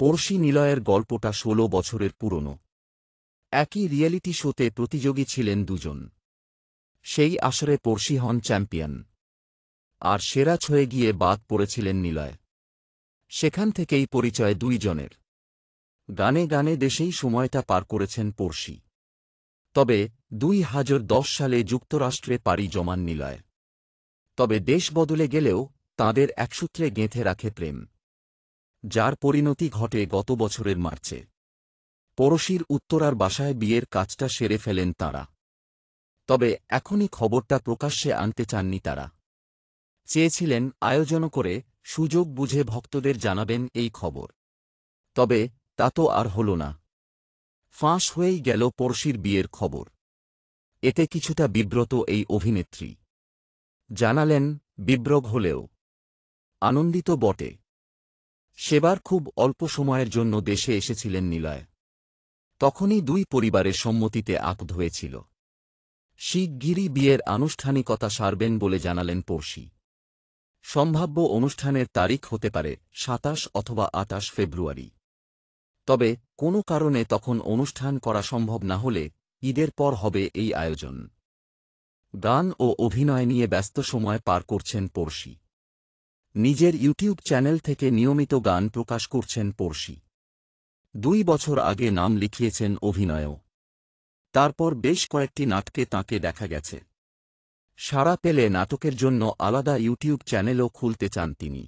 পড়শি নিলয়ের গল্পটা ১৬ বছরের পুরনো। একই রিয়েলিটি শোতে প্রতিযোগী ছিলেন দুজন। সেই আসরে পড়শি হন চ্যাম্পিয়ন। আর সেরা ছয়ে গিয়ে বাদ পড়েছিলেন নিলয়। সেখান থেকেই পরিচয় দুই জনের। গানে গানে দেশেই সময়টা পার করেছেন পড়শি। তবে ২০১০ সালে যুক্তরাষ্ট্রে পাড়ি জমান নিলয়। তবে দেশ বদলে গেলেও তাঁদের একসূত্রে গেঁথে রাখে প্রেম, যার পরিণতি ঘটে গত বছরের মার্চে। পড়শির উত্তরার বাসায় বিয়ের কাজটা সেরে ফেলেন তাঁরা। তবে এখনই খবরটা প্রকাশ্যে আনতে চাননি তারা। চেয়েছিলেন আয়োজন করে সুযোগ বুঝে ভক্তদের জানাবেন এই খবর। তবে তা তো আর হল না। ফাঁস হয়েই গেল পড়শির বিয়ের খবর। এতে কিছুটা বিব্রত এই অভিনেত্রী। জানালেন, বিব্রত হলেও আনন্দিত বটে। সেবার খুব অল্প সময়ের জন্য দেশে এসেছিলেন নিলয়। তখনই দুই পরিবারের সম্মতিতে আবদ্ধ হয়েছিল। শিগগিরই বিয়ের আনুষ্ঠানিকতা সারবেন বলে জানালেন পড়শি। সম্ভাব্য অনুষ্ঠানের তারিখ হতে পারে ২৭ অথবা ২৮ ফেব্রুয়ারি। তবে কোনো কারণে তখন অনুষ্ঠান করা সম্ভব না হলে ঈদের পর হবে এই আয়োজন। গান ও অভিনয় নিয়ে ব্যস্ত সময় পার করছেন পড়শি। নিজের ইউটিউব চ্যানেল থেকে নিয়মিত গান প্রকাশ করছেন পড়শি। ২ বছর আগে নাম লিখিয়েছেন অভিনয়েও। তারপর বেশ কয়েকটি নাটকে তাঁকে দেখা গেছে। সাড়া পেলে নাটকের জন্য আলাদা ইউটিউব চ্যানেলও খুলতে চান তিনি।